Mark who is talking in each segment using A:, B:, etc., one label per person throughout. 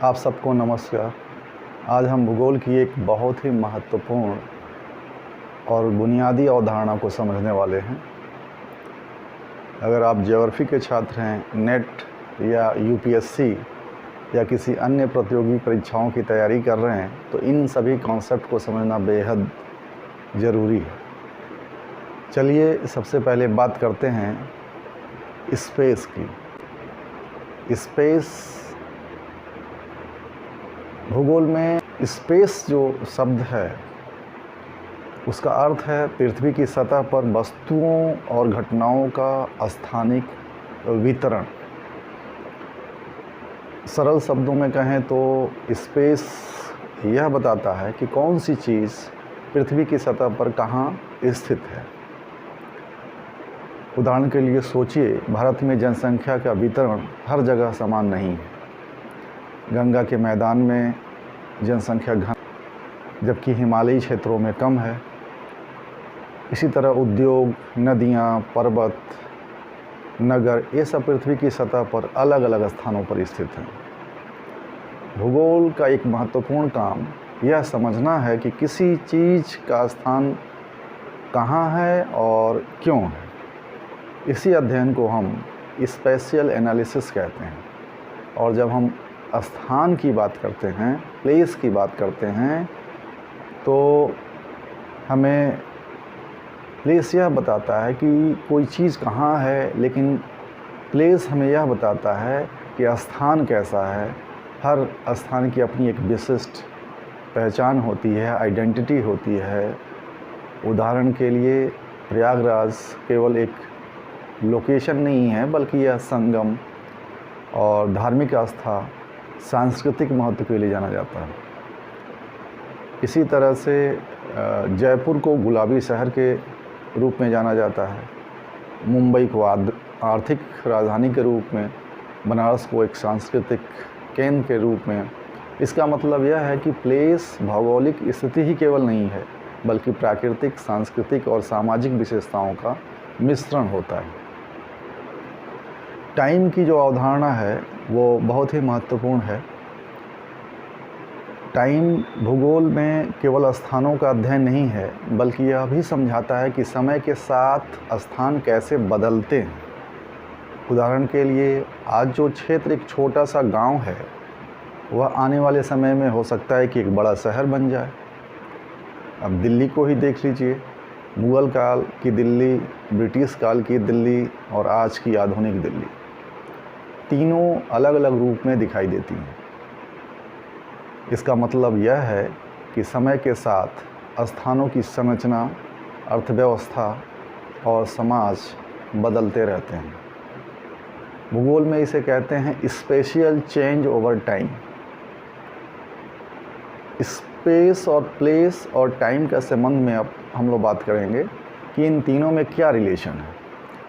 A: आप सबको नमस्कार। आज हम भूगोल की एक बहुत ही महत्वपूर्ण और बुनियादी अवधारणा को समझने वाले हैं। अगर आप ज्योग्राफी के छात्र हैं, नेट या यूपीएससी या किसी अन्य प्रतियोगी परीक्षाओं की तैयारी कर रहे हैं, तो इन सभी कॉन्सेप्ट को समझना बेहद ज़रूरी है। चलिए सबसे पहले बात करते हैं स्पेस की। स्पेस, भूगोल में स्पेस जो शब्द है उसका अर्थ है पृथ्वी की सतह पर वस्तुओं और घटनाओं का स्थानिक वितरण। सरल शब्दों में कहें तो स्पेस यह बताता है कि कौन सी चीज़ पृथ्वी की सतह पर कहाँ स्थित है। उदाहरण के लिए सोचिए, भारत में जनसंख्या का वितरण हर जगह समान नहीं है। गंगा के मैदान में जनसंख्या घन, जबकि हिमालयी क्षेत्रों में कम है। इसी तरह उद्योग, नदियाँ, पर्वत, नगर, ये सब पृथ्वी की सतह पर अलग अलग स्थानों पर स्थित हैं। भूगोल का एक महत्वपूर्ण काम यह समझना है कि किसी चीज़ का स्थान कहाँ है और क्यों है। इसी अध्ययन को हम स्पेशियल एनालिसिस कहते हैं। और जब हम स्थान की बात करते हैं, प्लेस की बात करते हैं, तो हमें प्लेस यह बताता है कि कोई चीज़ कहाँ है, लेकिन प्लेस हमें यह बताता है कि स्थान कैसा है। हर स्थान की अपनी एक विशिष्ट पहचान होती है, आइडेंटिटी होती है। उदाहरण के लिए प्रयागराज केवल एक लोकेशन नहीं है, बल्कि यह संगम और धार्मिक आस्था, सांस्कृतिक महत्व के लिए जाना जाता है। इसी तरह से जयपुर को गुलाबी शहर के रूप में जाना जाता है, मुंबई को आर्थिक राजधानी के रूप में, बनारस को एक सांस्कृतिक केंद्र के रूप में। इसका मतलब यह है कि प्लेस भौगोलिक स्थिति ही केवल नहीं है, बल्कि प्राकृतिक, सांस्कृतिक और सामाजिक विशेषताओं का मिश्रण होता है। टाइम की जो अवधारणा है वो बहुत ही महत्वपूर्ण है। टाइम भूगोल में केवल स्थानों का अध्ययन नहीं है, बल्कि यह भी समझाता है कि समय के साथ स्थान कैसे बदलते हैं। उदाहरण के लिए आज जो क्षेत्र एक छोटा सा गांव है, वह आने वाले समय में हो सकता है कि एक बड़ा शहर बन जाए। अब दिल्ली को ही देख लीजिए, मुग़ल काल की दिल्ली, ब्रिटिश काल की दिल्ली और आज की आधुनिक दिल्ली, तीनों अलग अलग रूप में दिखाई देती हैं। इसका मतलब यह है कि समय के साथ स्थानों की संरचना, अर्थव्यवस्था और समाज बदलते रहते हैं। भूगोल में इसे कहते हैं spatial change over time. Space और प्लेस और टाइम का संबंध में अब हम लोग बात करेंगे कि इन तीनों में क्या रिलेशन है।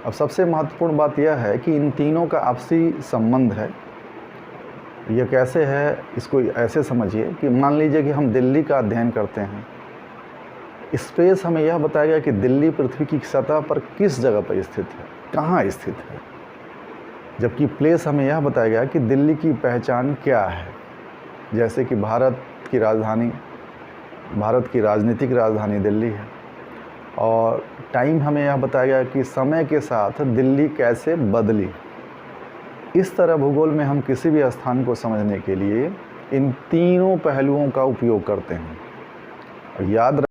A: अब सबसे महत्वपूर्ण बात यह है कि इन तीनों का आपसी संबंध है। यह कैसे है, इसको ऐसे समझिए कि मान लीजिए कि हम दिल्ली का अध्ययन करते हैं। स्पेस हमें यह बताएगा कि दिल्ली पृथ्वी की सतह पर किस जगह पर स्थित है, कहाँ स्थित है। जबकि प्लेस हमें यह बताएगा कि दिल्ली की पहचान क्या है। जैसे कि भारत की राजनीतिक राजधानी दिल्ली है। और टाइम हमें यह बताएगा कि समय के साथ दिल्ली कैसे बदली। इस तरह भूगोल में हम किसी भी स्थान को समझने के लिए इन तीनों पहलुओं का उपयोग करते हैं। और याद